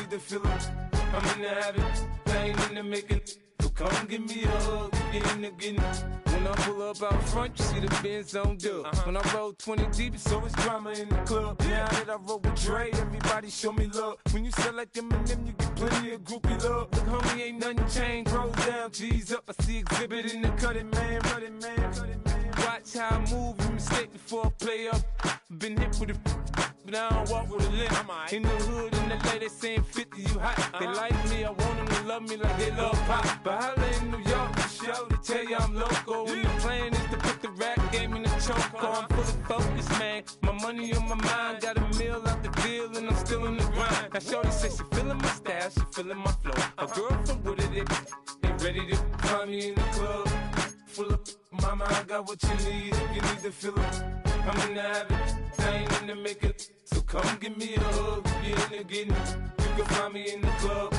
need to feel it. I'm in the habit, I ain't in the making. So come give me a hug, get in the getting. When I pull up out front, you see the Benz on dub. When I roll 20 deep, it's always drama in the club. Now that I roll with Dre, everybody show me love. When you sell like Eminem, you get plenty of groupie love. Look, homie, ain't nothing changed. Roll down, G's up. I see exhibit in the cutting, man. Running, man. Watch how I move, you mistake before I play up. Been hit with a but I don't walk with a limp. In the hood, in the LA, they saying 50, you hot. They like me, I want them to love me like they love pop. But holla in New York, the show, they tell you I'm local. And the plan is to put the rap game in the choke. I'm fully focused, man. My money on my mind, got a meal out the deal, and I'm still in the grind. Now shorty says she feeling my style, she feeling my flow. A girl from Wooded, they ready to find me in the club. Full of mama, I got what you need if you need to feel it. I'm in the habit, I ain't in the making. So come give me a hug, get in the getting. You can find me in the club.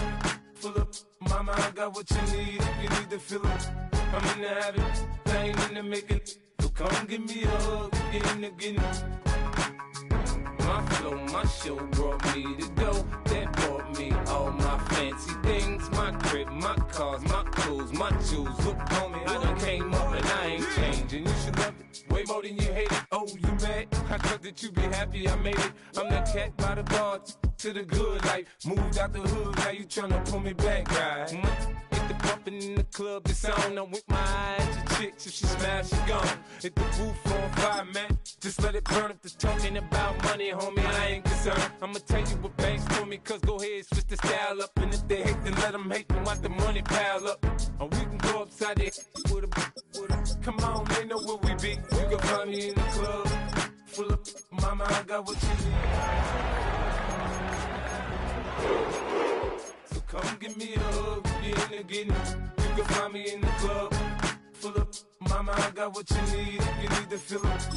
Full of mama, I got what you need if you need to feel it. I'm in the habit, I ain't in the making. So come give me a hug, get in the getting. My flow, my show brought me the dough that bought me all my fancy things. My crib, my cars, my clothes, my jewels. Look, homie, I done came up and I ain't changing. You should love it way more than you hate it. Oh, you mad? I thought that you be happy I made it. I'm that cat by the bar to the good life. Moved out the hood, now you tryna pull me back, right? Hit the bumpin' in the club, it's on. I'm with my eyes to chicks, if she smash, she gone. Hit the roof on fire, man. Just let it burn. If they're talking about money, homie, I ain't concerned. I'ma tell you what banks for me, cause go ahead, switch the style up. And if they hate, then let them hate, then watch the money pile up. Or we can go upside there with a come on, they know where we be. You can find me in the club, full of mama, I got what you need. So come give me a hug, get in the getting. You can find me in the club, full of mama, I got what you need if you need to feel it.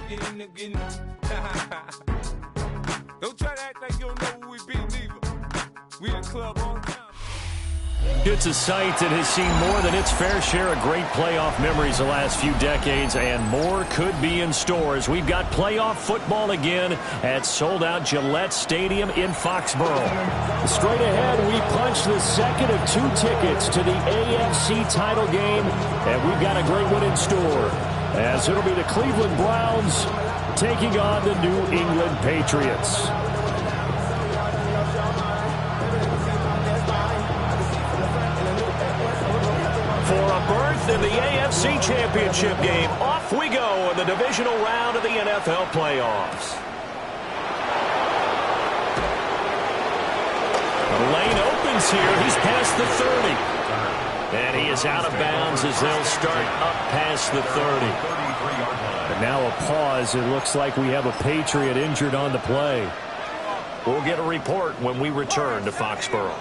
Get in the getting. Don't try to act like you don't know who we be, neither. We in the club all the time. It's a site that has seen more than its fair share of great playoff memories the last few decades, and more could be in store as we've got playoff football again at sold-out Gillette Stadium in Foxborough. Straight ahead, we punch the second of two tickets to the AFC title game, and we've got a great one in store, as it'll be the Cleveland Browns taking on the New England Patriots. For a berth in the AFC Championship game, off we go in the divisional round of the NFL playoffs. The lane opens here. He's past the 30. And he is out of bounds as they'll start up past the 30. And now a pause. It looks like we have a Patriot injured on the play. We'll get a report when we return to Foxborough.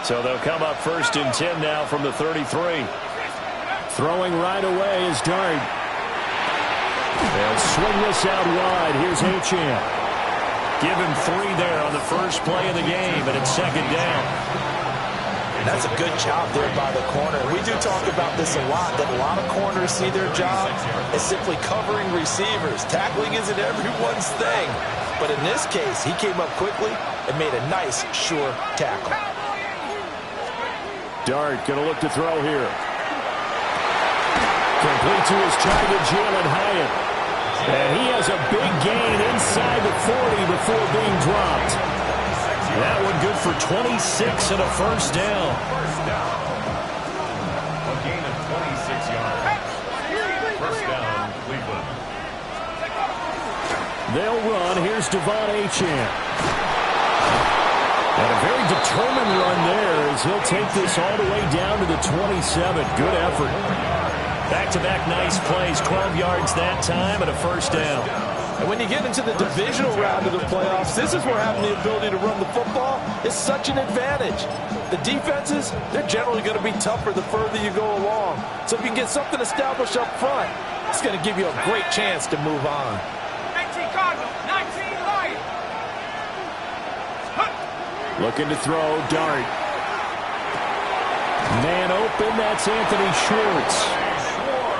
So they'll come up 1st and 10 now from the 33. Throwing right away is Dart. They'll swing this out wide. Here's Achane. Give him 3 there on the first play of the game, and it's 2nd down. That's a good job there by the corner. We do talk about this a lot, that a lot of corners see their job as simply covering receivers. Tackling isn't everyone's thing. But in this case, he came up quickly and made a nice, sure tackle. Dart going to look to throw here. Complete to his target, Jalen Hyatt. And he has a big gain inside the 40 before being dropped. That one good for 26 and a first down. A gain of 26 yards. First down, Cleveland. They'll run. Here's Devon Achane. And a very determined run there as he'll take this all the way down to the 27. Good effort. Back-to-back nice plays. 12 yards that time and a first down. And when you get into the divisional round of the playoffs, this is where having the ability to run the football is such an advantage. The defenses, they're generally going to be tougher the further you go along. So if you can get something established up front, it's going to give you a great chance to move on. 19 Cardinals, 19 Lions. Looking to throw, Dart. Man open, that's Anthony Schwartz.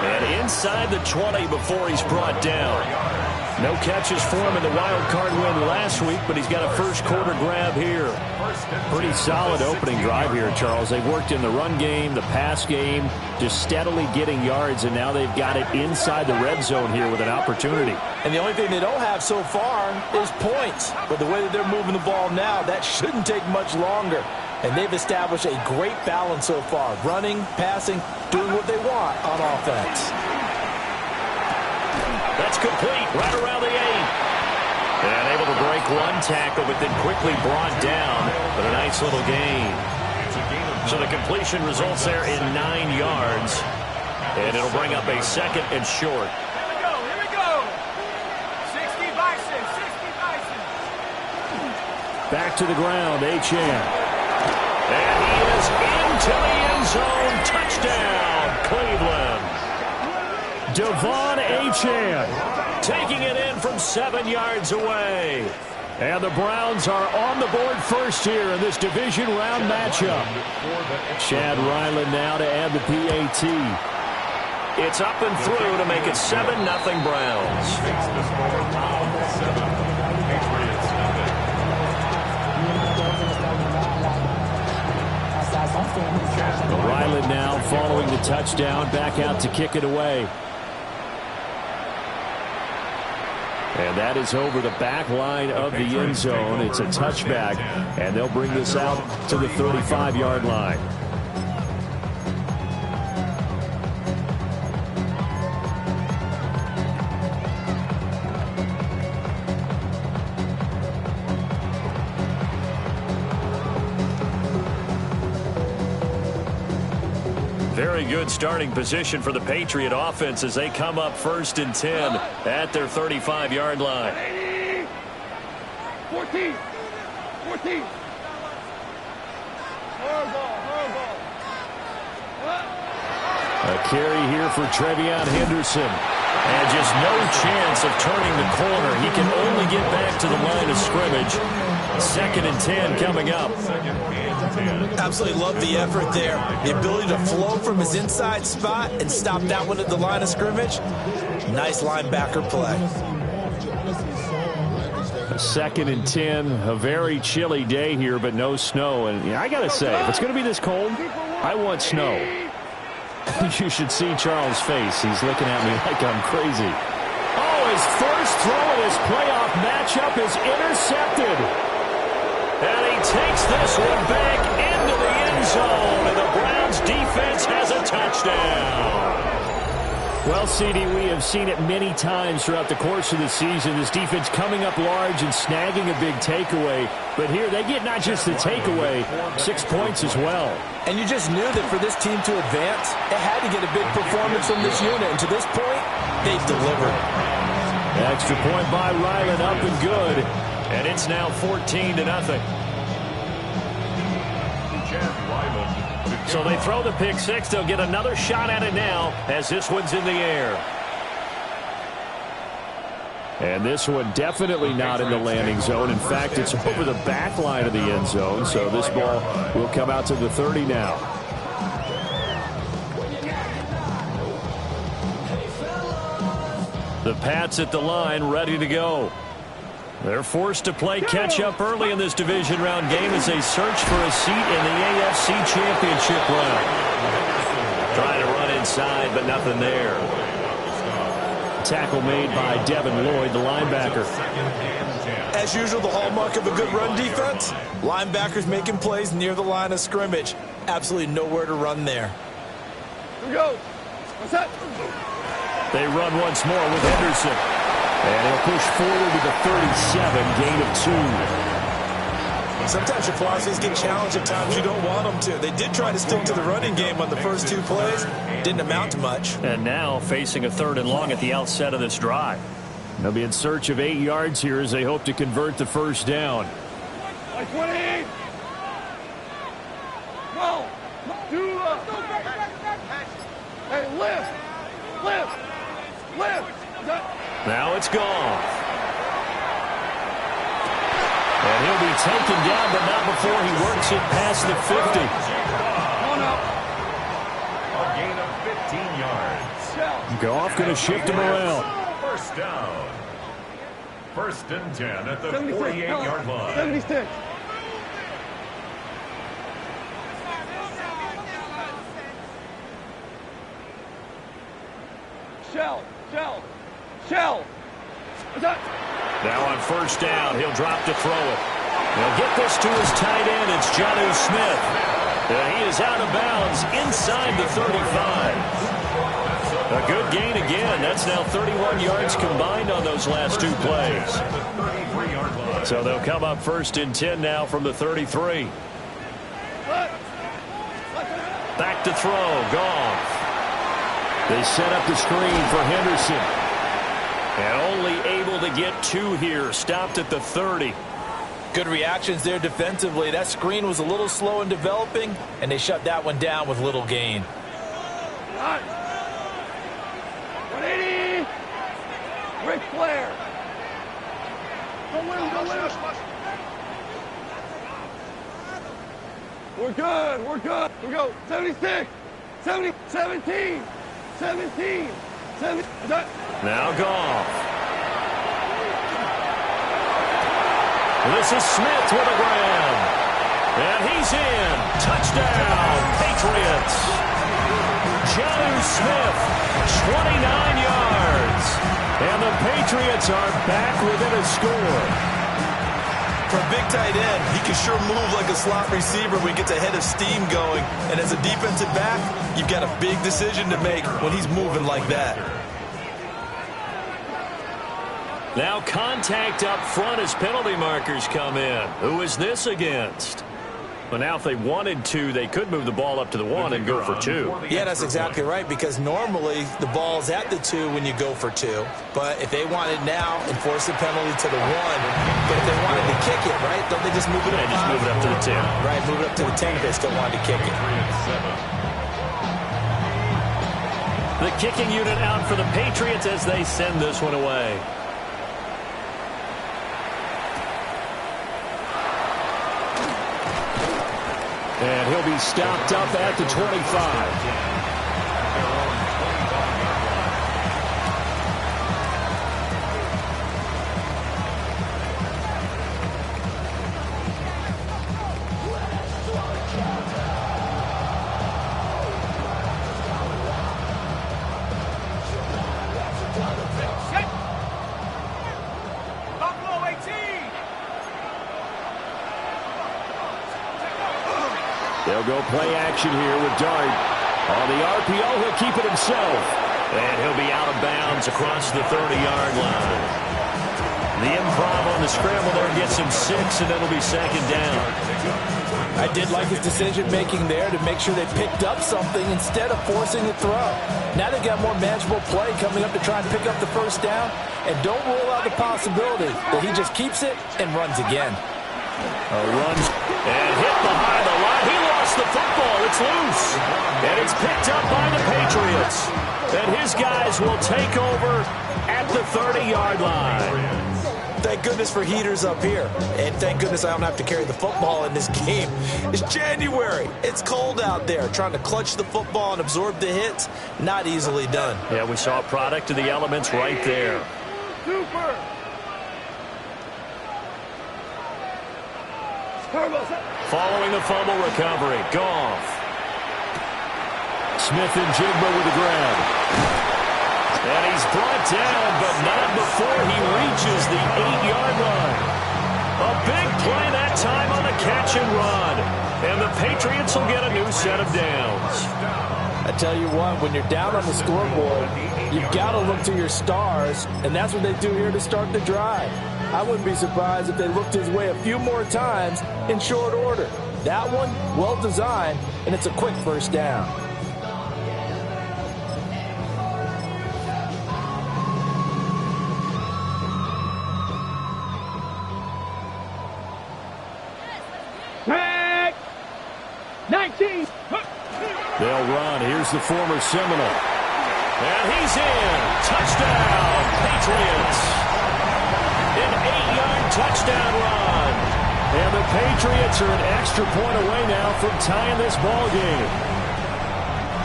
And inside the 20 before he's brought down. No catches for him in the wild card win last week, but he's got a first quarter grab here. Pretty solid opening drive here, Charles. They've worked in the run game, the pass game, just steadily getting yards, and now they've got it inside the red zone here with an opportunity. And the only thing they don't have so far is points. But the way that they're moving the ball now, that shouldn't take much longer. And they've established a great balance so far. Running, passing, doing what they want on offense. That's complete right around the 8. And able to break one tackle, but then quickly brought down. But a nice little gain. So the completion results there in 9 yards. And it'll bring up a second and short. Here we go. 60 Bison, 60 Bison. Back to the ground, Achane. And he is into the end zone. Touchdown, Cleveland. Devon Achane taking it in from 7 yards away. And the Browns are on the board first here in this division round matchup. Chad Ryland now to add the PAT. It's up and through to make it 7-0 Browns. Ryland now following the touchdown, back out to kick it away. And that is over the back line of the end zone. It's a touchback, and they'll bring this out to the 35-yard line. Very good starting position for the Patriot offense as they come up 1st and 10 at their 35-yard line. 14. A carry here for Trevion Henderson. And just no chance of turning the corner. He can only get back to the line of scrimmage. 2nd and 10 coming up. Absolutely love the effort there. The ability to flow from his inside spot and stop that one at the line of scrimmage. Nice linebacker play. A 2nd and 10. A very chilly day here, but no snow. And I got to say, if it's going to be this cold, I want snow. You should see Charles' face. He's looking at me like I'm crazy. Oh, his first throw of this playoff matchup is intercepted. And he takes this one back into the end zone. And the Browns defense has a touchdown. Well, CD, we have seen it many times throughout the course of the season. This defense coming up large and snagging a big takeaway. But here they get not just the takeaway, 6 points as well. And you just knew that for this team to advance, it had to get a big performance from this unit. And to this point, they've delivered. Extra point by Ryland, up and good. And it's now 14-0. So they throw the pick six. They'll get another shot at it now as this one's in the air. And this one definitely not in the landing zone. In fact, it's over the back line of the end zone. So this ball will come out to the 30 now. The Pats at the line, ready to go. They're forced to play catch-up early in this division round game as they search for a seat in the AFC Championship round. Trying to run inside, but nothing there. Tackle made by Devin Lloyd, the linebacker. As usual, the hallmark of a good run defense, linebackers making plays near the line of scrimmage. Absolutely nowhere to run there. Here we go. What's that? They run once more with Henderson. And he'll push forward to the 37, gain of 2. Sometimes your philosophies get challenged at times you don't want them to. They did try to stick to the running game on the first 2 plays. Didn't amount to much. And now facing a 3rd and long at the outset of this drive. They'll be in search of 8 yards here as they hope to convert the first down. 20. Go. Do Hey, lift. Now it's gone. And he'll be taken down, but not before he works it past the 50. A gain of 15 yards. Goff going to shift him around. First down. First and 10 at the 48-yard line. 76. Shell. Now on first down, he'll drop to throw it. He'll get this to his tight end. It's Jonnu Smith. And he is out of bounds inside the 35. A good gain again. That's now 31 yards combined on those last two plays. So they'll come up first and 10 now from the 33. Back to throw. Goff. They set up the screen for Henderson. And only able to get two here. Stopped at the 30. Good reactions there defensively. That screen was a little slow in developing, and they shut that one down with little gain. 180. Ric Flair. Go win him. We're good. We go. 76. 70. 17. 17. 17. Now Goff. This is Smith with a grab. And he's in. Touchdown, Patriots. Jonnu Smith, 29 yards. And the Patriots are back within a score. For a big tight end, he can sure move like a slot receiver when he gets a head of steam going. And as a defensive back, you've got a big decision to make when he's moving like that. Now contact up front as penalty markers come in. Who is this against? Well, now if they wanted to, they could move the ball up to the 1 and go for 2. Yeah, that's exactly right, because normally the ball's at the 2 when you go for 2. But if they wanted now, enforce the penalty to the 1. But if they wanted to kick it, right, don't they just move it up? They just move it up to the 10. Right, move it up to the 10 if they still wanted to kick it. The kicking unit out for the Patriots as they send this one away. And he'll be stopped up at the 25. They'll go play action here with Dart. On the RPO, he'll keep it himself. And he'll be out of bounds across the 30-yard line. The improv on the scramble there gets him 6, and it'll be second down. I did like his decision-making there to make sure they picked up something instead of forcing the throw. Now they got more manageable play coming up to try and pick up the first down. And don't rule out the possibility that he just keeps it and runs again. A run and hit behind the line. He lost the football. It's loose. And it's picked up by the Patriots. And his guys will take over at the 30-yard line. Thank goodness for heaters up here. And thank goodness I don't have to carry the football in this game. It's January. It's cold out there. Trying to clutch the football and absorb the hits, not easily done. Yeah, we saw a product of the elements right there. Super. Following the fumble recovery, Goff. Smith and Jigba with the grab. And he's brought down, but not before he reaches the 8-yard line. A big play that time on the catch and run. And the Patriots will get a new set of downs. I tell you what, when you're down on the scoreboard, you've got to look to your stars, and that's what they do here to start the drive. I wouldn't be surprised if they looked his way a few more times in short order. That one, well designed, and it's a quick first down. Tag 19. They'll run. Here's the former Seminole. And he's in. Touchdown, Patriots. An 8-yard touchdown run. And the Patriots are an extra point away now from tying this ball game.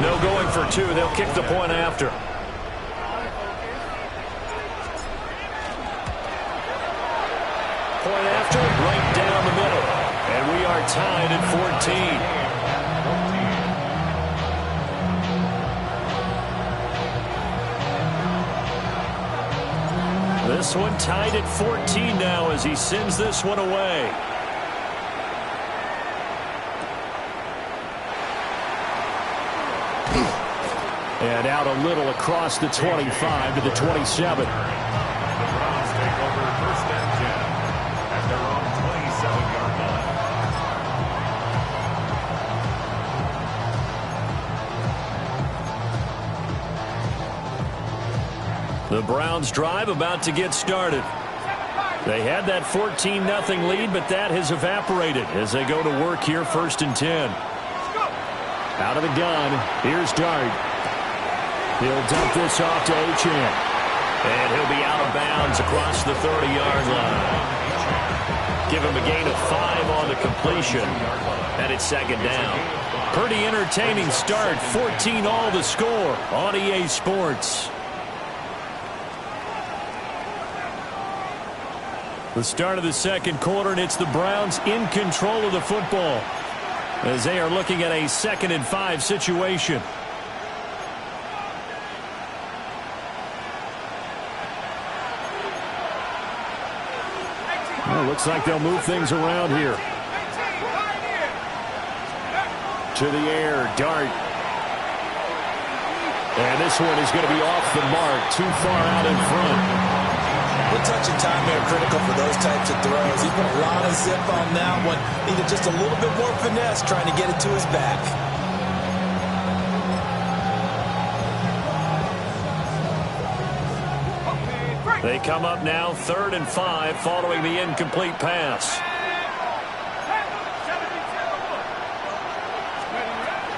No going for 2. They'll kick the point after. point after, right down the middle. And we are tied at 14. This one tied at 14 now as he sends this one away. And out a little across the 25 to the 27. The Browns take over first and 10 at their own 27-yard line. The Browns drive about to get started. They had that 14-0 lead, but that has evaporated as they go to work here first and 10. Out of the gun, here's Dart. He'll dump this off to Achane. And he'll be out of bounds across the 30-yard line. Give him a gain of 5 on the completion. And it's second down. Pretty entertaining start. 14 all the score on EA Sports. The start of the second quarter, and it's the Browns in control of the football as they are looking at a 2nd and 5 situation. Well, looks like they'll move things around here. To the air, Dart. And this one is going to be off the mark, too far out in front. The touch and time are critical for those types of throws. He put a lot of zip on that one. Needed just a little bit more finesse trying to get it to his back. They come up now 3rd and 5 following the incomplete pass.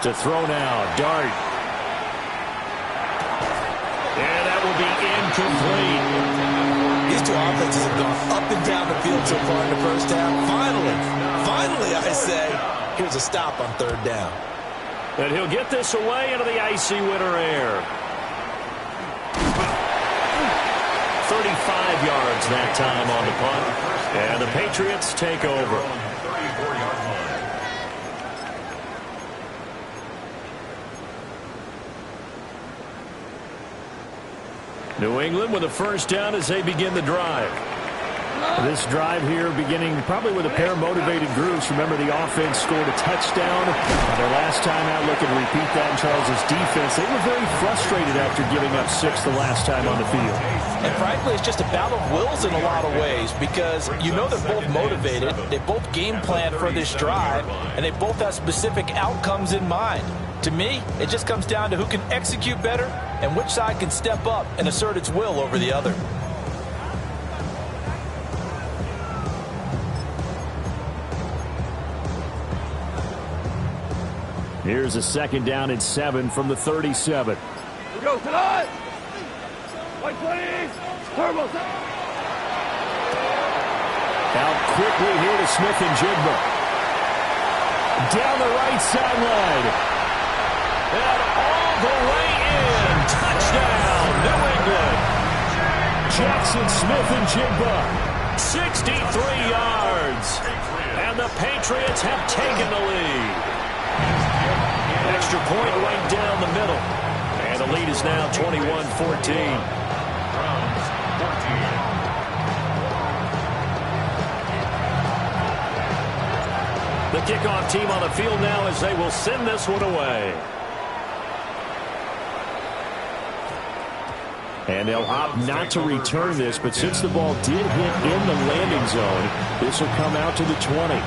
To throw now, Dart. And that will be incomplete. These two offenses have gone up and down the field so far in the first half. Finally, I say, here's a stop on 3rd down. And he'll get this away into the icy winter air. 35 yards that time on the punt. And the Patriots take over. New England with a first down as they begin the drive. This drive here beginning probably with a pair of motivated groups. Remember, the offense scored a touchdown. Their last time out, look and repeat that in Charles's defense. They were very frustrated after giving up 6 the last time on the field. And frankly, it's just a battle of wills in a lot of ways because you know they're both motivated. They both game plan for this drive, and they both have specific outcomes in mind. To me, it just comes down to who can execute better and which side can step up and assert its will over the other. Here's a 2nd down and 7 from the 37. We go tonight. White 20s. Turbo. Out quickly here to Smith-Njigba. Down the right sideline. And all the way in. Touchdown, New England. Jackson Smith-Njigba. 63 yards. And the Patriots have taken the lead. Extra point right down the middle. And the lead is now 21-14. The kickoff team on the field now as they will send this one away. And they'll opt not to return this, but since the ball did hit in the landing zone, this will come out to the 20.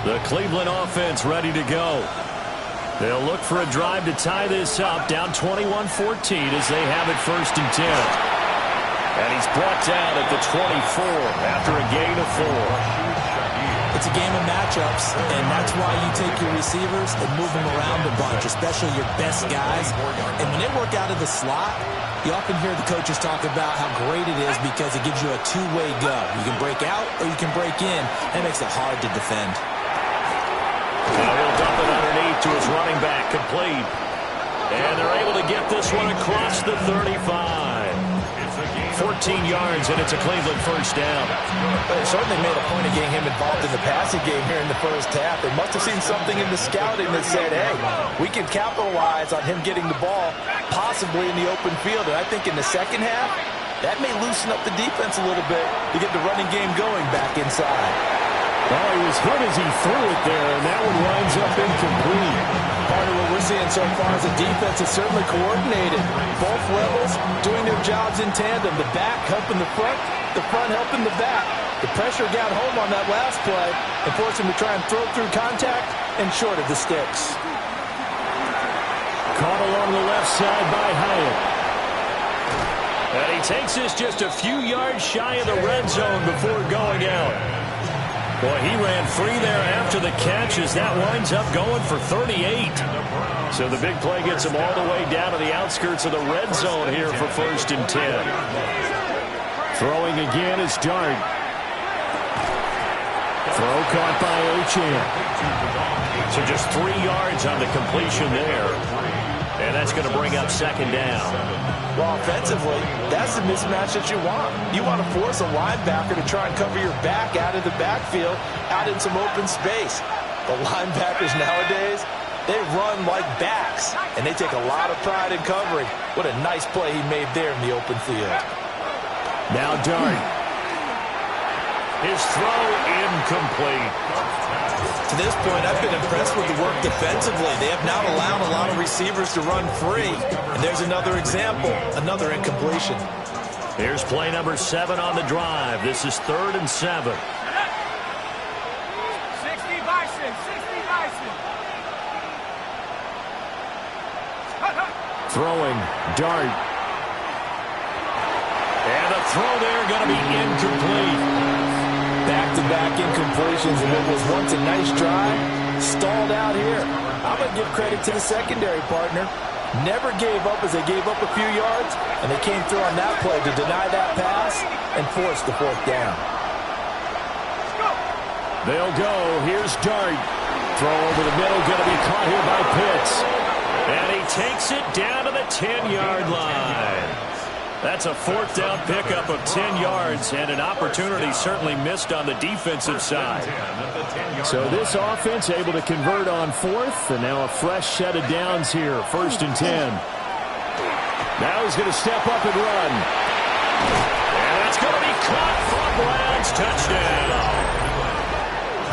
The Cleveland offense ready to go. They'll look for a drive to tie this up, down 21-14 as they have it 1st and 10. And he's brought down at the 24 after a gain of 4. It's a game of matchups, and that's why you take your receivers and move them around a bunch, especially your best guys. And when they work out of the slot, you often hear the coaches talk about how great it is because it gives you a two-way go. You can break out or you can break in. That makes it hard to defend. Now he'll dump it underneath to his running back, complete. And they're able to get this one across the 35. 14 yards, and it's a Cleveland first down. But it certainly made a point of getting him involved in the passing game here in the first half. They must have seen something in the scouting that said, hey, we can capitalize on him getting the ball, possibly in the open field. And I think in the second half, that may loosen up the defense a little bit to get the running game going back inside. Well, he was hit as he threw it there, and that one winds up incomplete. Part of what we're seeing so far is the defense is certainly coordinated. Both levels doing their jobs in tandem. The back helping the front helping the back. The pressure got home on that last play and forced him to try and throw through contact and short of the sticks. Caught along the left side by Hyatt. And he takes this just a few yards shy of the red zone before going out. Boy, he ran free there after the catch as that winds up going for 38. So the big play gets him all the way down to the outskirts of the red zone here for 1st and 10. Throwing again is Dart. Throw caught by Achane. So just 3 yards on the completion there. And that's going to bring up 2nd down. Well, offensively, that's the mismatch that you want. You want to force a linebacker to try and cover your back out of the backfield, out in some open space. The linebackers nowadays, they run like backs, and they take a lot of pride in covering. What a nice play he made there in the open field. Now Dart. His throw incomplete. To this point, I've been impressed with the work defensively. They have not allowed a lot of receivers to run free. And there's another example, another incompletion. Here's play number 7 on the drive. This is 3rd and 7. 60 Bison, 60 Bison. Throwing. Dart. And the throw there going to be incomplete. Back-to-back incompletions, and what was once a nice drive stalled out here. I'm going to give credit to the secondary partner. Never gave up as they gave up a few yards, and they came through on that play to deny that pass and force the 4th down. They'll go. Here's Dart. Throw over the middle, going to be caught here by Pitts. And he takes it down to the 10-yard line. That's a 4th down pickup of 10 yards, and an opportunity certainly missed on the defensive side. So this offense able to convert on 4th, and now a fresh set of downs here, 1st and 10. Now he's going to step up and run. And that's going to be caught for Browns touchdown.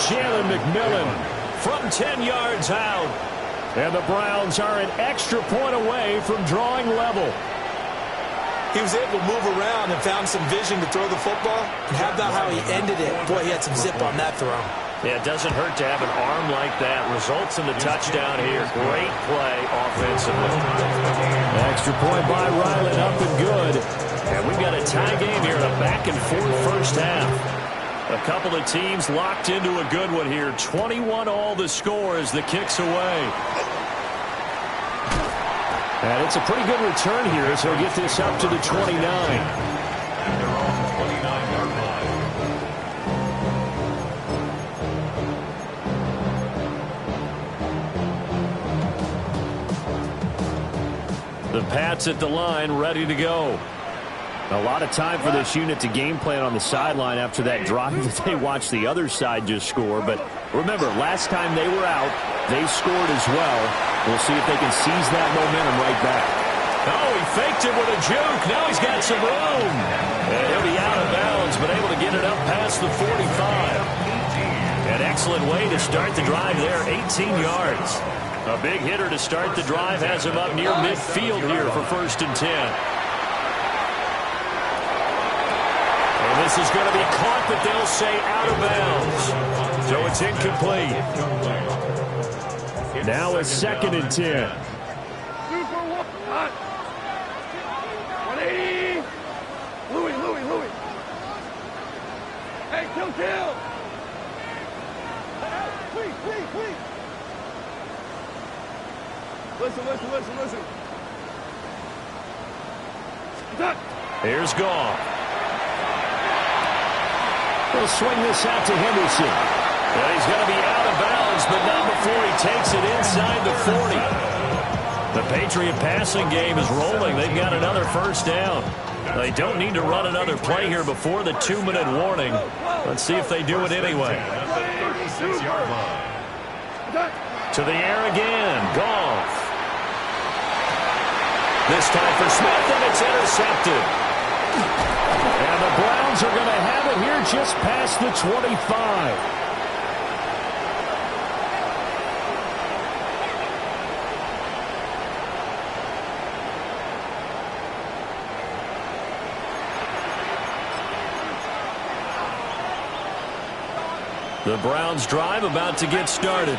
Jalen McMillan From 10 yards out. And the Browns are an extra point away from drawing level. He was able to move around and found some vision to throw the football. And how about how he ended it? Boy, he had some zip on that throw. Yeah, it doesn't hurt to have an arm like that. Results in the touchdown here. Great play offensively. Extra point by Ryland, up and good. And we've got a tie game here, a back-and-forth first half. A couple of teams locked into a good one here. 21-all the score as the kick's away. And it's a pretty good return here, so he'll get this up to the 29. The Pats at the line, ready to go. A lot of time for this unit to game plan on the sideline after that drive that they watched the other side just score. But remember, last time they were out, they scored as well. We'll see if they can seize that momentum right back. Oh, he faked it with a juke. Now he's got some room. And he'll be out of bounds, but able to get it up past the 45. An excellent way to start the drive there, 18 yards. A big hitter to start the drive has him up near midfield here for 1st and 10. And this is going to be caught, but they'll say out of bounds. So it's incomplete. Now a 2nd and 10. 180. Louis. Hey, kill. Please. Listen. Duck. Here's Goff. They'll swing this out to Henderson. And he's going to be out of bounds, but not before he takes it inside the 40. The Patriot passing game is rolling. They've got another first down. They don't need to run another play here before the 2-minute warning. Let's see if they do it anyway. To the air again. Goff. This time for Smith, and it's intercepted. And the Browns are going to have it here just past the 25. The Browns drive about to get started.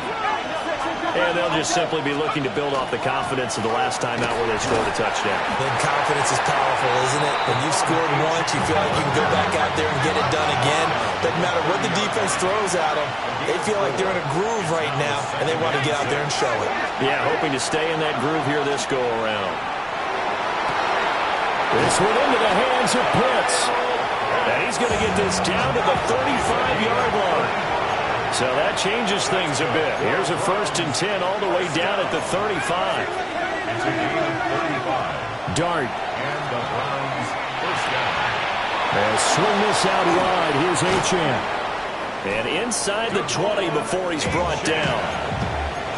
And they'll just simply be looking to build off the confidence of the last time out where they scored a touchdown. And confidence is powerful, isn't it? When you've scored once, you feel like you can go back out there and get it done again. Doesn't matter what the defense throws at them. They feel like they're in a groove right now, and they want to get out there and show it. Yeah, hoping to stay in that groove here this go-around. This one into the hands of Pitts. And he's going to get this down to the 35-yard line. So that changes things a bit. Here's a 1st and 10 all the way down at the 35. It's a gain of 35. Dart. And the Browns first down. They'll swing this out wide. Here's Achane. And inside the 20 before he's brought down.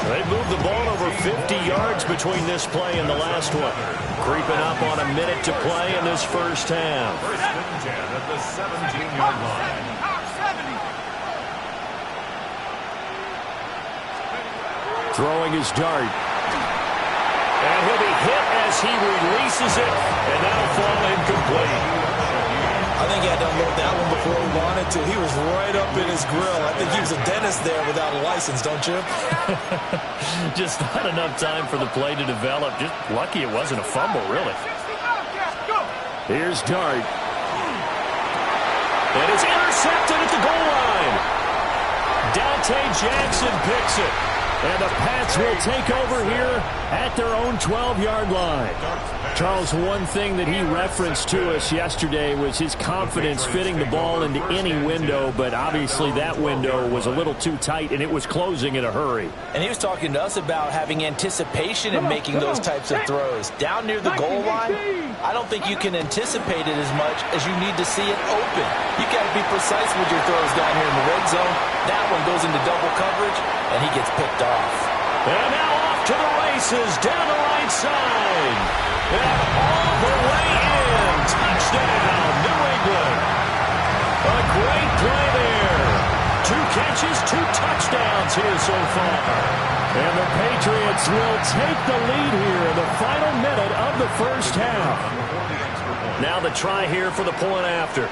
They moved the ball over 50 yards between this play and the last one. Creeping up on a minute to play in this first half. 1st and 10 at the 17-yard line. Throwing his dart. And he'll be hit as he releases it. And that'll fall incomplete. I think he had to unload that one before he wanted to. He was right up in his grill. I think he was a dentist there without a license, don't you? Just not enough time for the play to develop. Just lucky it wasn't a fumble, really. Here's Dart. And it's intercepted at the goal line. Dante Jackson picks it. And the Pats will take over here at their own 12-yard line. Charles, one thing that he referenced to us yesterday was his confidence fitting the ball into any window, but obviously that window was a little too tight, and it was closing in a hurry. And he was talking to us about having anticipation in making those types of throws. Down near the goal line, I don't think you can anticipate it as much as you need to see it open. You got to be precise with your throws down here in the red zone. That one goes into double coverage, and he gets picked off. And now off to the races, down the right side. And all the way in. Touchdown, New England. A great play there. 2 catches, 2 touchdowns here so far. And the Patriots will take the lead here in the final minute of the first half. Now the try here for the point after.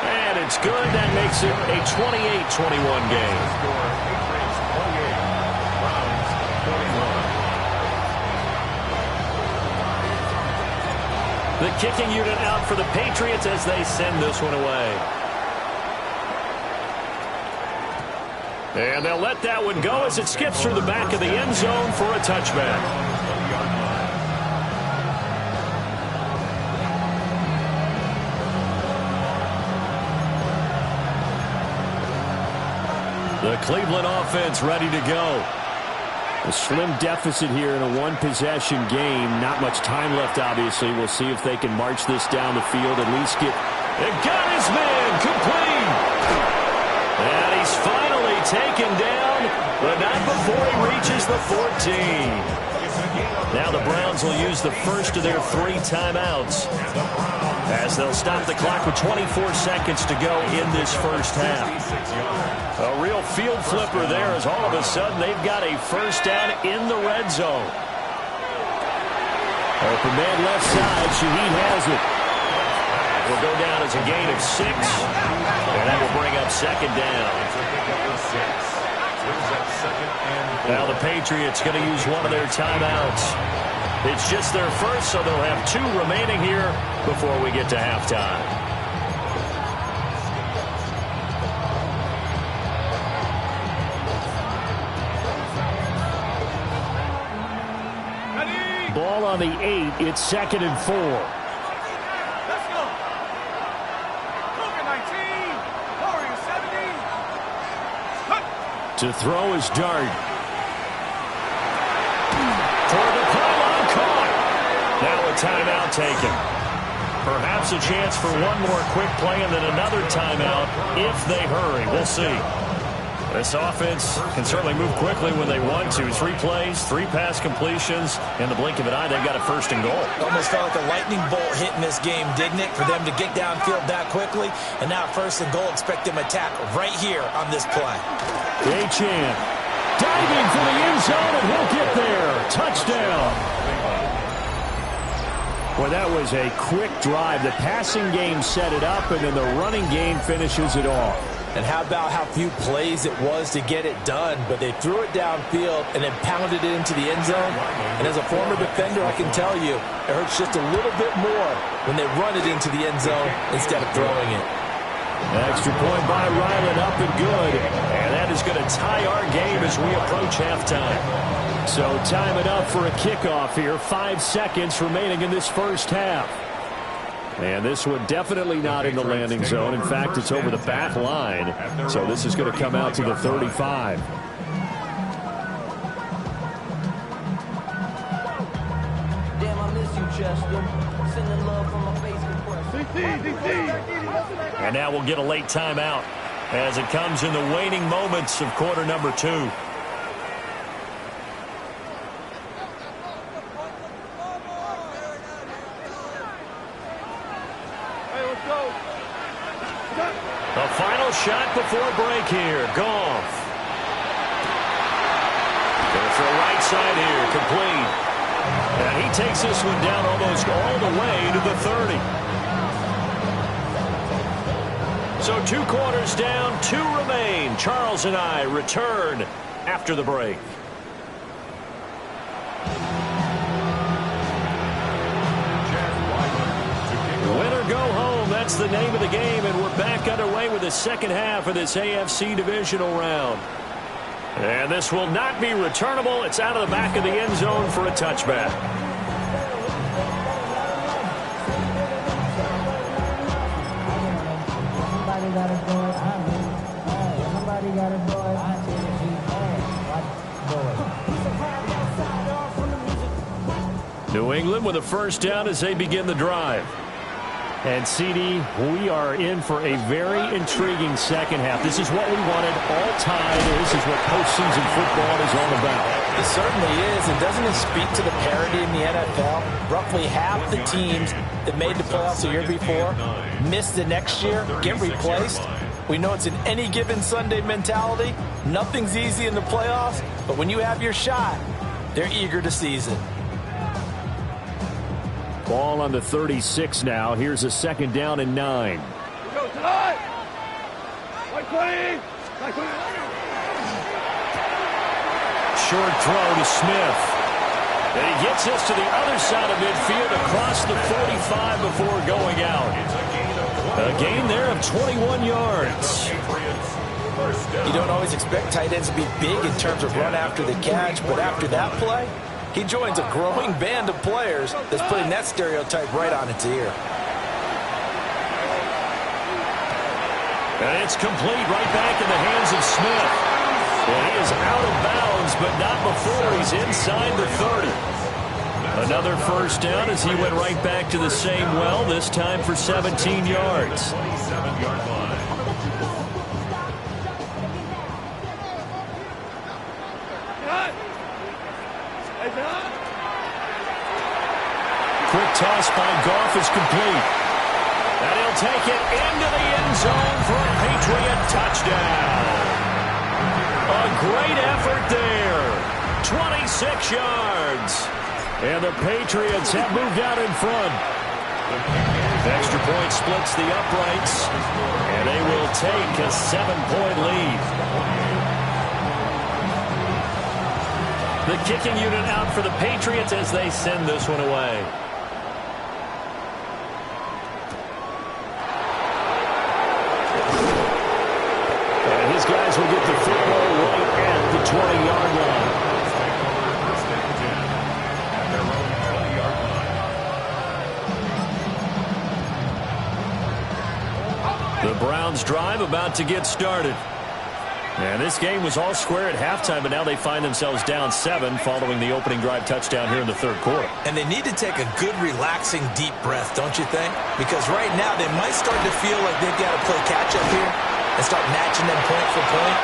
And it's good. That makes it a 28-21 game. The kicking unit out for the Patriots as they send this one away. And they'll let that one go as it skips through the back of the end zone for a touchback. The Cleveland offense ready to go. A slim deficit here in a one-possession game. Not much time left, obviously. We'll see if they can march this down the field, at least get... It got his man complete! And he's finally taken down, but not before he reaches the 14. Now the Browns will use the first of their 3 timeouts as they'll stop the clock with 24 seconds to go in this first half. A real field flipper there as all of a sudden they've got a first down in the red zone. Open man left side. Shaheed has it. Will go down as a gain of 6. And that will bring up second down. Now the Patriots going to use one of their timeouts. It's just their first, so they'll have 2 remaining here before we get to halftime. Ball on the 8. It's 2nd and 4. Let's go. Cougar 19. To throw his dart. Toward the pylon, caught. Now a timeout taken. Perhaps a chance for one more quick play and then another timeout if they hurry. We'll see. This offense can certainly move quickly when they want to. 3 plays, 3 pass completions. In the blink of an eye, they've got a first and goal. Almost felt like a lightning bolt hit in this game, didn't it? For them to get downfield that quickly. And now first and goal, expect them attack right here on this play. Achane diving for the end zone, and he'll get there. Touchdown. Well, that was a quick drive. The passing game set it up, and then the running game finishes it off. And how about how few plays it was to get it done, but they threw it downfield and then pounded it into the end zone. And as a former defender, I can tell you, it hurts just a little bit more when they run it into the end zone instead of throwing it. Extra point by Ryland, up and good. And that is going to tie our game as we approach halftime. So time it up for a kickoff here. 5 seconds remaining in this first half. And this one definitely not in the landing zone. In fact, it's over the back line. So this is going to come out to the 35. Damn, I miss you, Chester. Sending love from my Facebook. And now we'll get a late timeout as it comes in the waning moments of quarter number 2. The final shot before break here. Goff. Going for a right side here. Complete. And he takes this one down almost all the way to the 30. So 2 quarters down, 2 remain. Charles and I return after the break. Win or go home, that's the name of the game, and we're back underway with the second half of this AFC divisional round. And this will not be returnable. It's out of the back of the end zone for a touchback. New England with a first down as they begin the drive. And, CD, we are in for a very intriguing second half. This is what we wanted all time. This is what postseason football is all about. It certainly is. And doesn't it speak to the parity in the NFL? Roughly half the teams that made the playoffs the year before miss the next year, get replaced. We know it's an any given Sunday mentality. Nothing's easy in the playoffs, but when you have your shot, they're eager to seize it. Ball on the 36 now. Here's a second down and 9. Short throw to Smith. And he gets this to the other side of midfield across the 45 before going out. A gain there of 21 yards. You don't always expect tight ends to be big in terms of run after the catch, but after that play, he joins a growing band of players that's putting that stereotype right on its ear. And it's complete right back in the hands of Smith. And he is out of bounds, but not before he's inside the 30. Another first down as he went right back to the same well, this time for 17 yards. Quick toss by Goff is complete. And he'll take it into the end zone for a Patriot touchdown. A great effort there. 26 yards. And the Patriots have moved out in front. The extra point splits the uprights. And they will take a 7-point lead. The kicking unit out for the Patriots as they send this one away. And his guys will get the football right at the 20-yard line. The Browns drive about to get started. And this game was all square at halftime, but now they find themselves down 7 following the opening drive touchdown here in the third quarter. And they need to take a good, relaxing, deep breath, don't you think? Because right now they might start to feel like they've got to play catch-up here and start matching them point for point.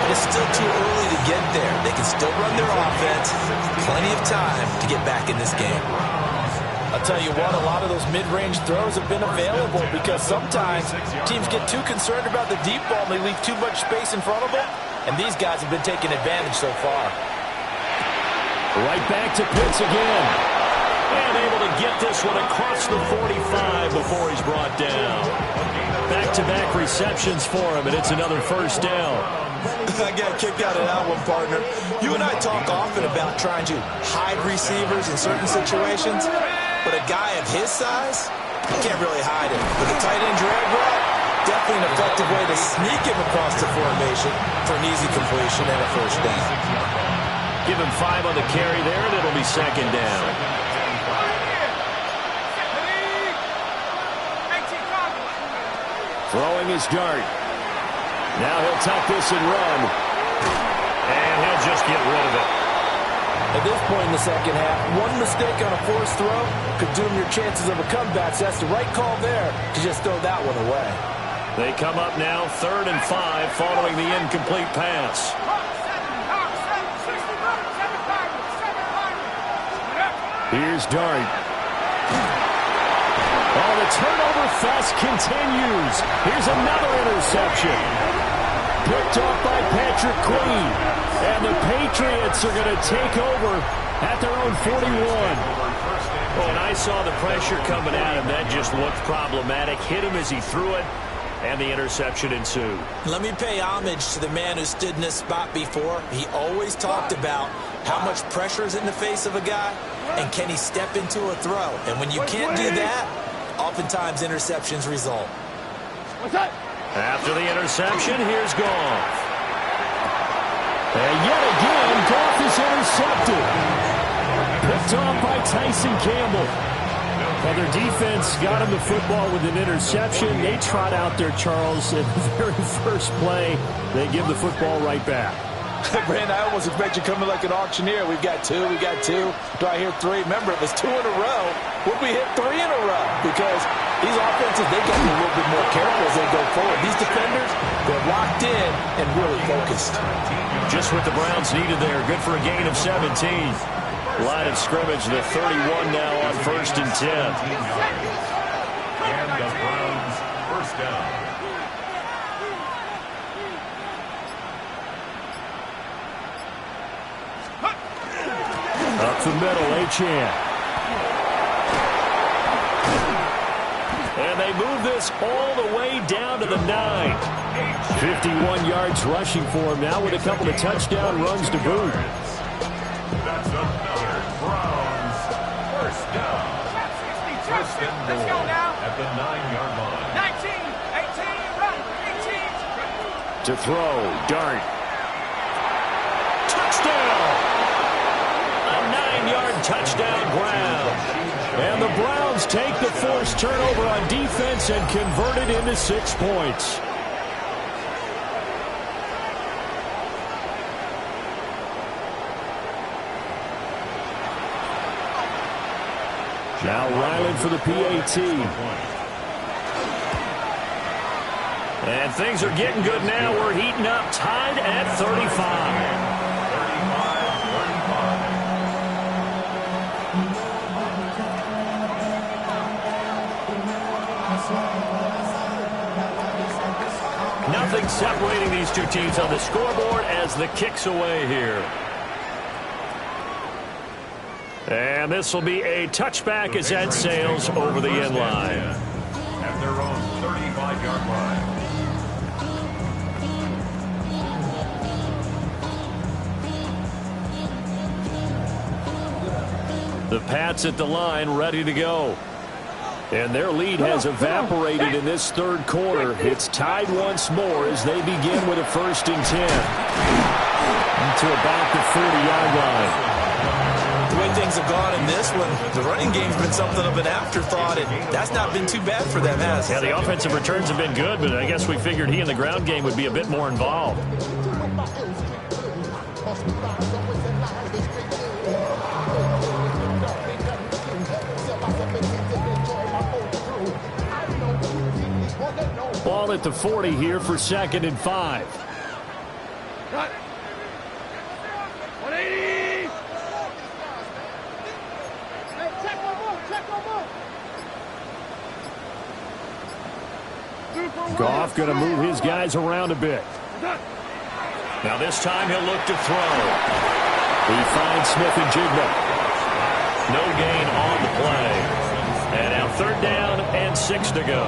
But it's still too early to get there. They can still run their offense. Plenty of time to get back in this game. I'll tell you what, a lot of those mid-range throws have been available because sometimes teams get too concerned about the deep ball and they leave too much space in front of them, and these guys have been taking advantage so far. Right back to Pitts again. And able to get this one across the 45 before he's brought down. Back-to-back receptions for him, and it's another first down. I got kicked out of that one, partner. You and I talk often about trying to hide receivers in certain situations. But a guy of his size, you can't really hide him. With a tight end drag route, definitely an effective way to sneak him across the formation for an easy completion and a first down. Give him 5 on the carry there, and it'll be second down. Throwing his dart. Now he'll tuck this and run. And he'll just get rid of it. At this point in the second half, one mistake on a forced throw could doom your chances of a comeback. So that's the right call there to just throw that one away. They come up now 3rd and 5 following the incomplete pass. Here's Dart. Oh, the turnover fest continues. Here's another interception. Picked off by Patrick Queen. And the Patriots are going to take over at their own 41. Oh, and I saw the pressure coming at him. That just looked problematic. Hit him as he threw it, and the interception ensued. Let me pay homage to the man who stood in this spot before. He always talked about how much pressure is in the face of a guy, and can he step into a throw. And when you can't do that, oftentimes interceptions result. After the interception, here's Goff. And yet again, Goff is intercepted. Picked off by Tyson Campbell. Well, their defense got him the football with an interception. They trot out there, Charles, in the very first play. They give the football right back. Brandon, I almost expect you coming like an auctioneer. We've got 2, we got 2. Do I hear 3? Remember, it was 2 in a row. Would we hit 3 in a row? Because these offenses, they got to be a little bit more careful as they go forward. These defenders, they're locked in and really focused. Just what the Browns needed there. Good for a gain of 17. Line of scrimmage, the 31 now on 1st and 10. And the Browns first down. Up the middle, Achane. And they move this all the way down to the 9. 51 yards rushing for him now with a couple of touchdown runs to boot. That's another Browns first down. First and goal at the 9-yard line. 19, 18, run, 18. To throw, Dart. Touchdown! A 9-yard touchdown ground. And the Browns take the forced turnover on defense and convert it into 6 points. Now Ryland for the PAT. And things are getting good now. We're heating up, tied at 35. Nothing separating these two teams on the scoreboard as the kick's away here. And this will be a touchback as that sails over the end line. At their own 35-yard line. The Pats at the line, ready to go. And their lead has evaporated in this third quarter. It's tied once more as they begin with a 1st and 10. To about the 40-yard line. The way things have gone in this one, the running game's been something of an afterthought, and that's not been too bad for them, has it? Yeah, the offensive returns have been good, but I guess we figured he in the ground game would be a bit more involved. Ball at the 40 here for 2nd and 5. Cut. 180. Hey, check one more. Goff going to move his guys around a bit. Now this time he'll look to throw. He finds Smith and Jigba. No gain on the play. And now 3rd down and 6 to go.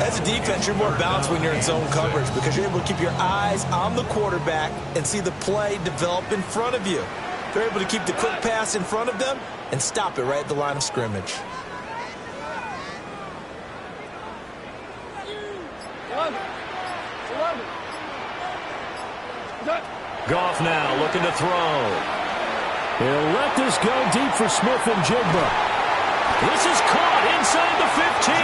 As a defense, you're more balanced when you're in zone coverage because you're able to keep your eyes on the quarterback and see the play develop in front of you. They're able to keep the quick pass in front of them and stop it right at the line of scrimmage. Goff now looking to throw. He'll let this go deep for Smith and Jigba. This is caught inside the 15.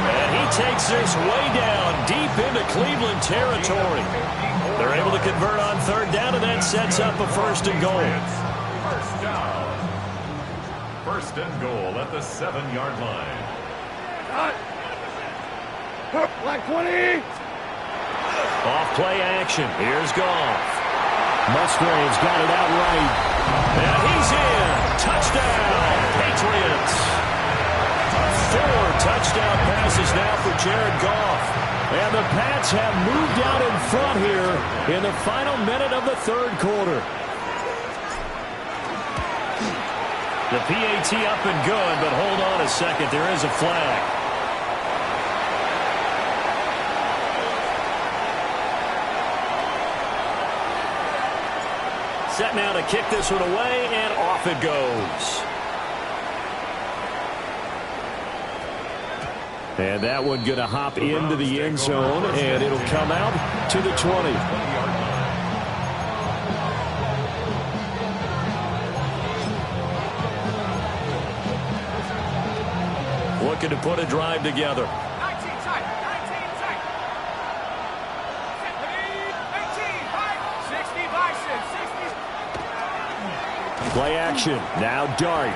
And he takes this way down deep into Cleveland territory. They're able to convert on 3rd down, and that sets up a 1st and goal. First down. 1st and goal at the 7-yard line. Black 20. Off play action. Here's Goff. Musgrave's got it out right. And he's in. Touchdown, Patriots. 4 touchdown passes now for Jared Goff. And the Pats have moved out in front here in the final minute of the 3rd quarter. The PAT up and good, but hold on a second. There is a flag. Set now to kick this one away, and off it goes. And that one going to hop into the end zone, and it'll come out to the 20. Looking to put a drive together. 19 tight. 19 tight. 18 high. 60 bison. 60. Play action. Now Dart.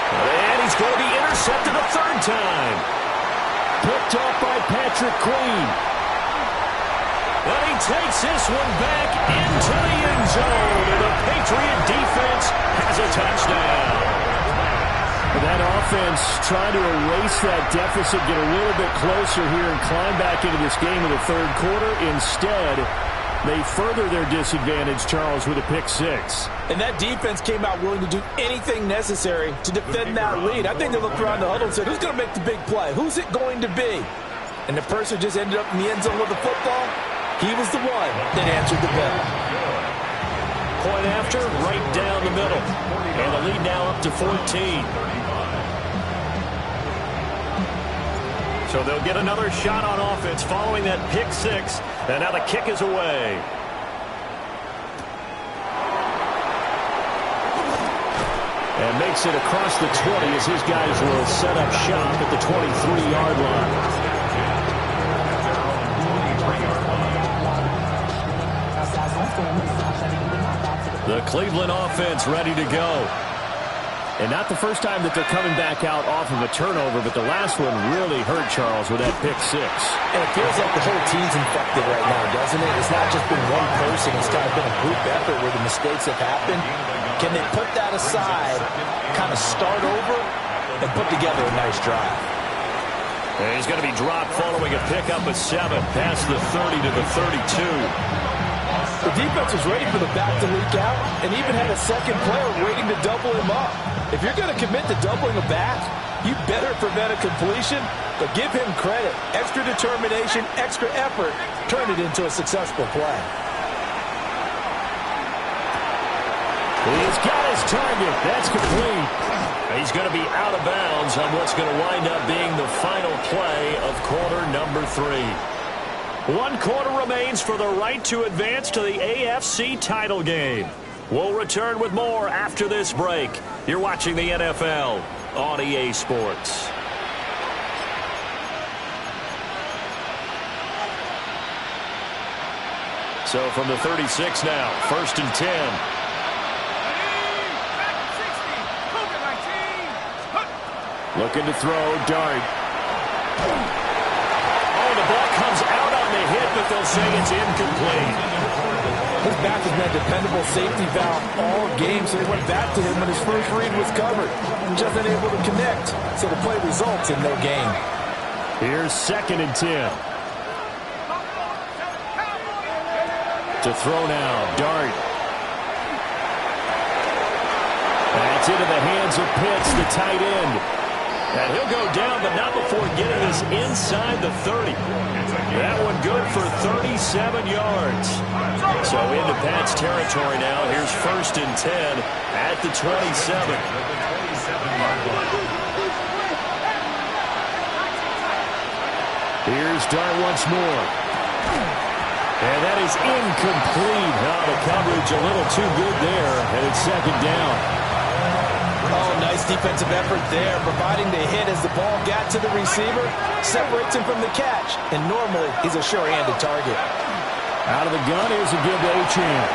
And he's going to be intercepted a 3rd time. Picked off by Patrick Queen. And he takes this one back into the end zone. And the Patriot defense has a touchdown. That offense trying to erase that deficit, get a little bit closer here and climb back into this game in the 3rd quarter. Instead, they further their disadvantage, Charles, with a pick 6. And that defense came out willing to do anything necessary to defend that lead. I think they looked around the huddle and said, who's going to make the big play? Who's it going to be? And the person just ended up in the end zone with the football. He was the one that answered the bell. Point after, right down the middle. And the lead now up to 14. So they'll get another shot on offense following that pick 6. And now the kick is away. And makes it across the 20 as his guys will set up shop at the 23-yard line. The Cleveland offense ready to go. And not the first time that they're coming back out off of a turnover, but the last one really hurt Charles with that pick 6. And it feels like the whole team's infected right now, doesn't it? It's not just been one person. It's kind of been a group effort where the mistakes have happened. Can they put that aside, kind of start over, and put together a nice drive? And he's going to be dropped following a pickup of 7 past the 30 to the 32. The defense was ready for the back to leak out and even had a second player waiting to double him up. If you're going to commit to doubling a back, you better prevent a completion, but give him credit. Extra determination, extra effort, turn it into a successful play. He's got his target. That's complete. He's going to be out of bounds on what's going to wind up being the final play of quarter number 3. 1 quarter remains for the right to advance to the AFC title game. We'll return with more after this break. You're watching the NFL on EA Sports. So from the 36 now, 1st and 10. Looking to throw, Dart. Oh, the ball comes out on the hit, but they'll say it's incomplete. His back has been a dependable safety valve all game, so he went back to him when his first read was covered. Just unable to connect, so the play results in no gain. Here's 2nd and 10. To throw now, Dart. That's into the hands of Pitts, the tight end. And he'll go down, but not before getting this inside the 30. That one good for 37 yards. So into Pat's territory now. Here's 1st and 10 at the 27. Here's Dart once more. And that is incomplete. Oh, the coverage a little too good there, and it's 2nd down. Oh, nice defensive effort there, providing the hit as the ball got to the receiver, separates him from the catch, and normally he's a sure-handed target. Out of the gun, here's a give to Achane.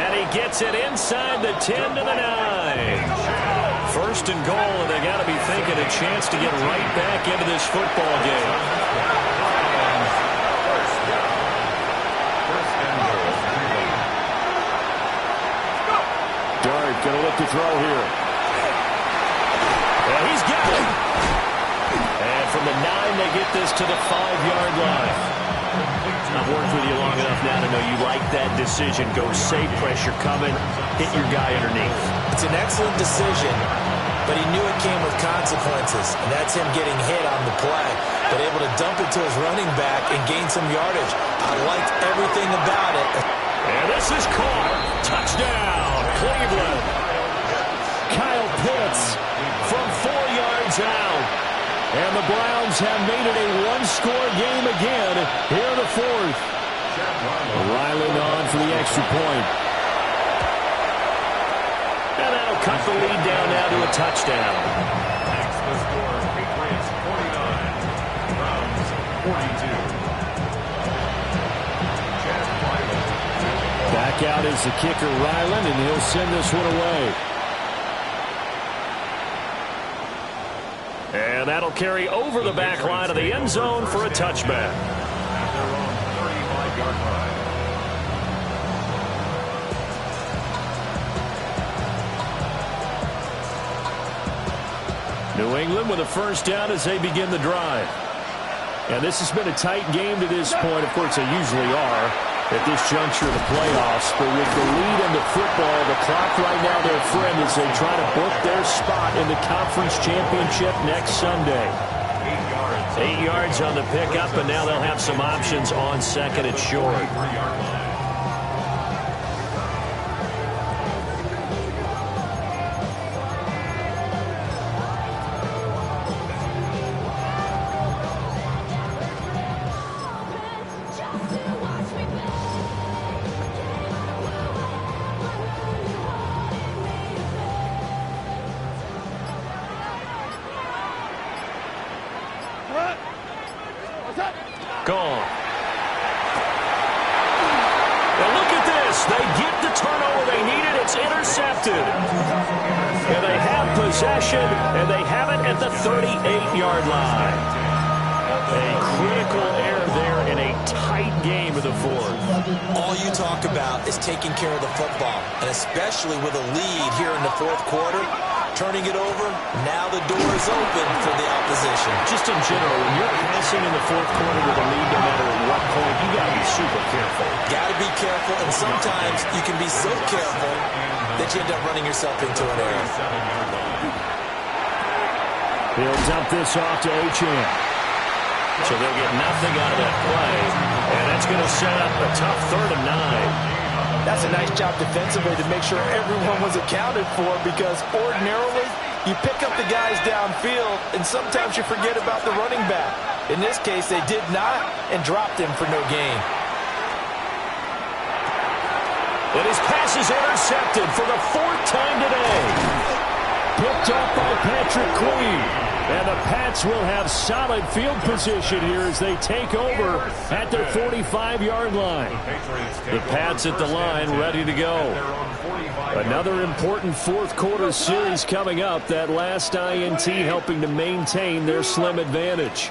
And he gets it inside the 10 to the 9. 1st and goal, and they got to be thinking a chance to get right back into this football game. Going to look to throw here. And he's got it. And from the 9, they get this to the 5-yard line. I've worked with you long enough now to know you like that decision. Go save pressure coming. Hit your guy underneath. It's an excellent decision, but he knew it came with consequences, and that's him getting hit on the play, but able to dump it to his running back and gain some yardage. I liked everything about it. And this is caught. Touchdown, Cleveland. Kyle Pitts from 4 yards out. And the Browns have made it a one-score game again here in the 4th. Ryland on for the extra point. And that'll cut the lead down now to a touchdown. Next, the score, Patriots 49, Browns 42. Back out is the kicker, Ryland, and he'll send this one away. And that'll carry over the back line of the end zone for a touchback. At their own 35-yard line. New England with a 1st down as they begin the drive. And this has been a tight game to this point. Of course, they usually are at this juncture of the playoffs. But with the lead in the football, the clock right now their friend as they try to book their spot in the conference championship next Sunday. 8 yards on the pickup, and now they'll have some options on 2nd and short. Gone. Now look at this. They get the turnover they needed. It's intercepted. And they have possession, and they have it at the 38-yard line. A critical error there in a tight game of the 4th. All you talk about is taking care of the football, and especially with a lead here in the 4th quarter. Turning it over, now the door is open for the opposition. Just in general, when you're passing in the 4th quarter with a lead, no matter at what point, you got to be super careful. Got to be careful, and sometimes you can be so careful that you end up running yourself into an error. He'll dump this off to Achane. So they'll get nothing out of that play, and that's going to set up a tough 3rd and 9. That's a nice job defensively to make sure everyone was accounted for, because ordinarily you pick up the guys downfield and sometimes you forget about the running back. In this case, they did not and dropped him for no gain. And his pass is intercepted for the 4th time today. Picked up by Patrick Queen. And the Pats will have solid field position here as they take over at their 45-yard line. The Pats at the line, ready to go. Another important fourth-quarter series coming up. That last INT helping to maintain their slim advantage.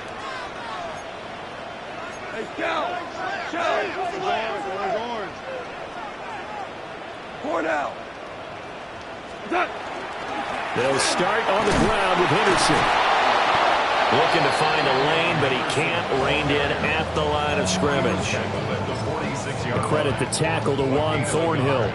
They'll start on the ground with Henderson. Looking to find a lane, but he can't rein in at the line of scrimmage. Credit the tackle to Juan Thornhill.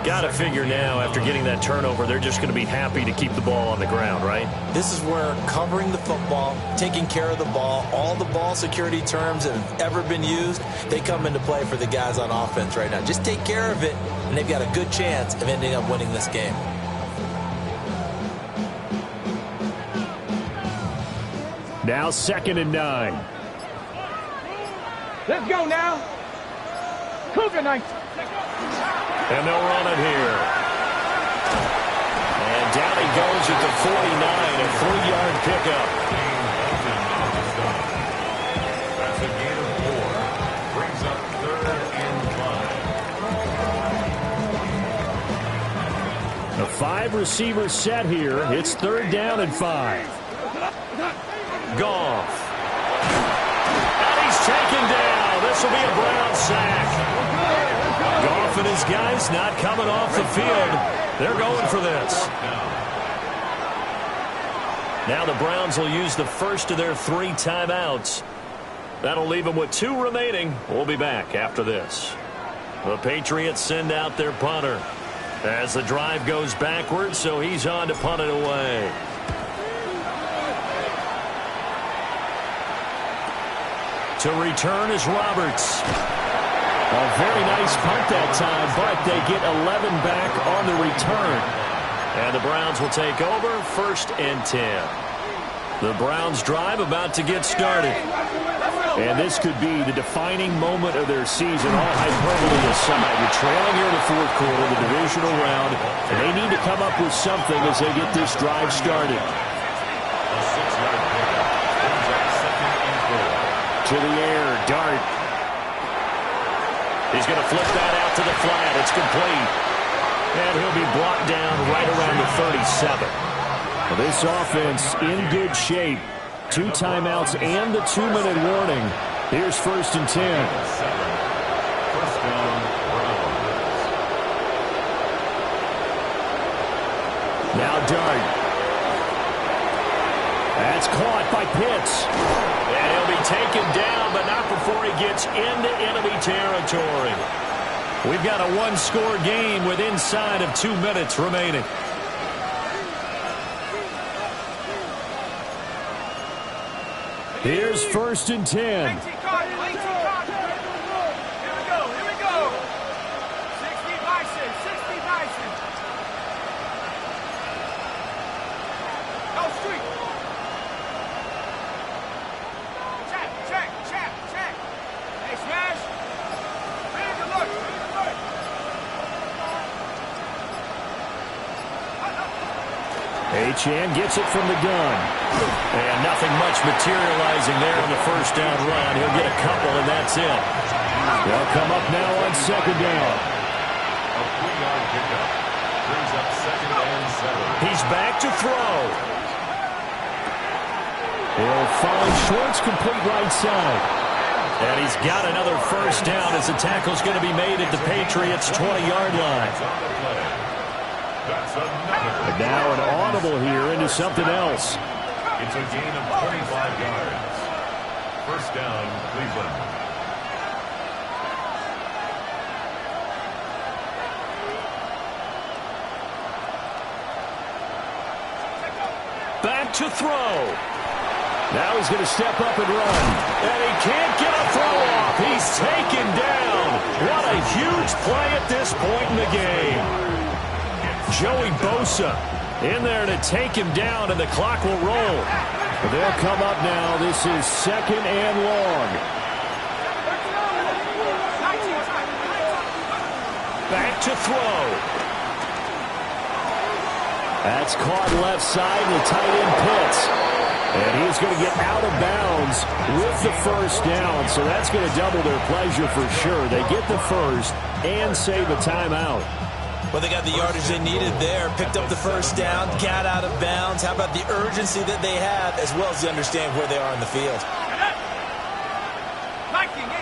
Got to figure now, after getting that turnover, they're just going to be happy to keep the ball on the ground, right? This is where covering the football, taking care of the ball, all the ball security terms that have ever been used, they come into play for the guys on offense right now. Just take care of it, and they've got a good chance of ending up winning this game. Now 2nd and 9. Let's go now. Cougar night. And they'll run it here. And down he goes at the 49, a 3-yard pickup. That's a gain of 4. Brings up 3rd and 5. A 5-receiver set here. It's 3rd down and 5. Goff. And he's taken down. This will be a Brown sack. Goff and his guys not coming off the field. They're going for this. Now the Browns will use the first of their 3 timeouts. That'll leave them with 2 remaining. We'll be back after this. The Patriots send out their punter as the drive goes backwards, so he's on to punt it away. To return is Roberts. A very nice punt that time, but they get 11 back on the return. And the Browns will take over, 1st and 10. The Browns drive about to get started. And this could be the defining moment of their season, all hyperbole aside. We're trailing here in the 4th quarter, the divisional round, and they need to come up with something as they get this drive started. To the air, Dart. He's going to flip that out to the flat. It's complete. And he'll be brought down right around the 37. Well, this offense in good shape. 2 timeouts and the 2-minute warning. Here's 1st and 10. First down, Browns. Now Dart. That's caught by Pitts. And he'll be taken down, but not before he gets into enemy territory. We've got a 1-score game with inside of 2 minutes remaining. Here's 1st and 10. Here we go. 60 Bison. Go street. Check. Hey, Smash. Really good look. Achane gets it from the gun. And nothing much materializing there on the 1st down run. He'll get a couple, and that's it. They'll come up now on 2nd down. A 3-yard pickup. Brings up 2nd and 7. He's back to throw. He'll find Schwartz, complete right side. And he's got another 1st down as the tackle's going to be made at the Patriots' 20-yard line. That's another. And now an audible here into something else. It's a gain of 25 yards. 1st down, Cleveland. Back to throw. Now he's going to step up and run. And he can't get a throw off. He's taken down. What a huge play at this point in the game. Joey Bosa in there to take him down, and the clock will roll. They'll come up now. This is 2nd and long. Back to throw. That's caught left side, and the tight end Pitts. And he's going to get out of bounds with the first down, so that's going to double their pleasure for sure. They get the first and save a timeout. Well, they got the yardage they needed there, picked up the first down, got out of bounds. How about the urgency that they have, as well as they understand where they are in the field? Viking 18.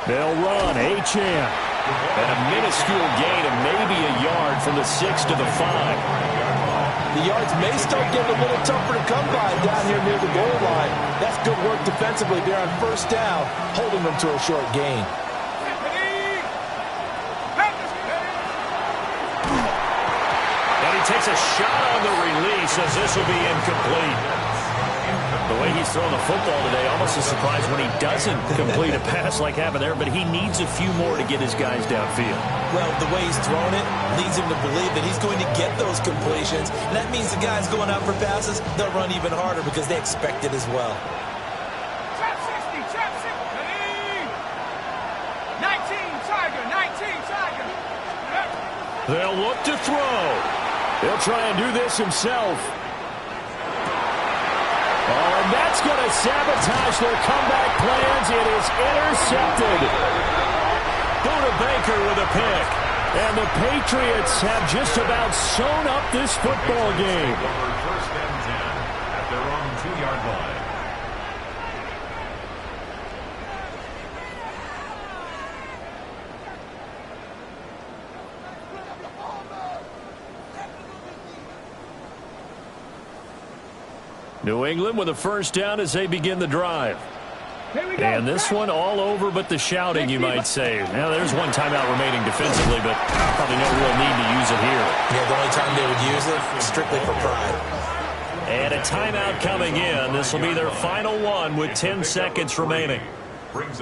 They'll run, Achane. And a minuscule gain of maybe a yard from the 6 to the 5. The yards may start getting a little tougher to come by down here near the goal line. That's good work defensively there on first down, holding them to a short gain. And he takes a shot on the release as this will be incomplete. The way he's throwing the football today, almost a surprise when he doesn't complete a pass like happened there, but he needs a few more to get his guys downfield. Well, the way he's throwing it leads him to believe that he's going to get those completions. And that means the guys going out for passes, they'll run even harder because they expect it as well. Trap 60, trap 60. 19, Tiger. They'll look to throw. He'll try and do this himself. Oh, and that's going to sabotage their comeback plans. It is intercepted. Buda Baker with a pick. And the Patriots have just about sewn up this football game. First and 10 at their own 2-yard line. New England with a first down as they begin the drive. And this one all over but the shouting, you might say. Now, there's one timeout remaining defensively, but probably no real need to use it here. Yeah, the only time they would use it, strictly for pride. And a timeout coming in. This will be their final one with 10 seconds remaining.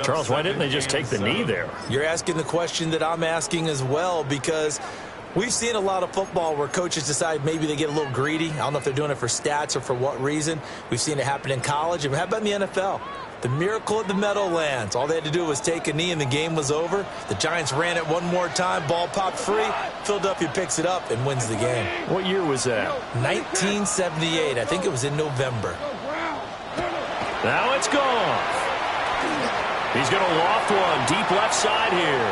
Charles, why didn't they just take the knee there? You're asking the question that I'm asking as well, because we've seen a lot of football where coaches decide maybe they get a little greedy. I don't know if they're doing it for stats or for what reason. We've seen it happen in college. And how about in the NFL? The miracle at the Meadowlands. All they had to do was take a knee and the game was over. The Giants ran it one more time. Ball popped free. Philadelphia picks it up and wins the game. What year was that? 1978. I think it was in November. Now it's gone. He's going to loft one. Deep left side here.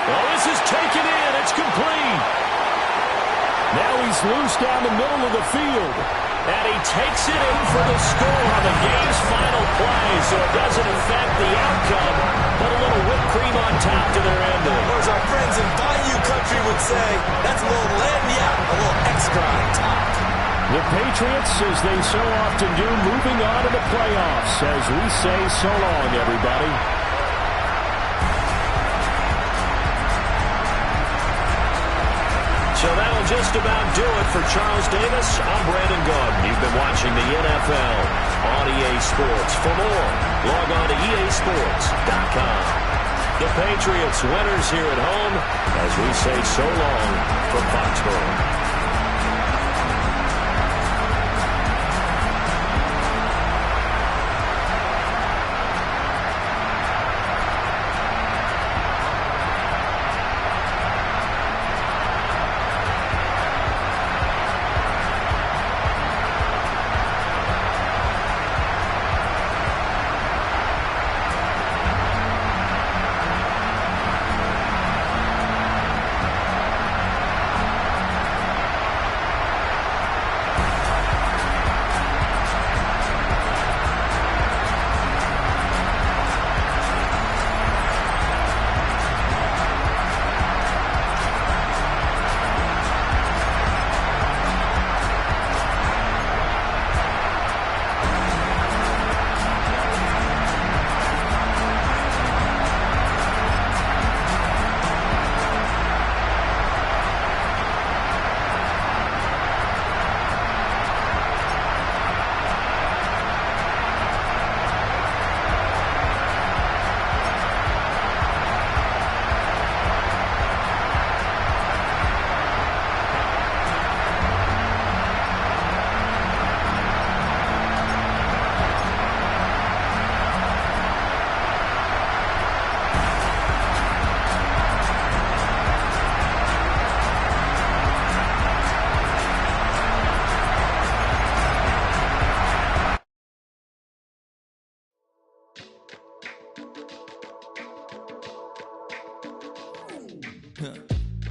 Well, this is taken in. It's complete. Now he's loose down the middle of the field. And he takes it in for the score on the game's final play, so it doesn't affect the outcome, but a little whipped cream on top to their ending. Or as our friends in Bayou Country would say, that's a little lagniappe, a little extra on top. The Patriots, as they so often do, moving on to the playoffs, as we say so long, everybody. So that'll just about do it for Charles Davis. I'm Brandon Gaudin. You've been watching the NFL on EA Sports. For more, log on to easports.com. The Patriots winners here at home as we say so long from Foxborough.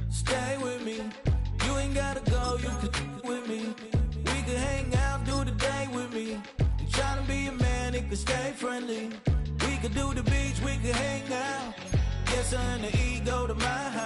Stay with me. You ain't gotta go, you can with me. We can hang out, do the day with me. You tryna be a man, it can stay friendly. We could do the beach, we can hang out. Yes, and the ego to my house.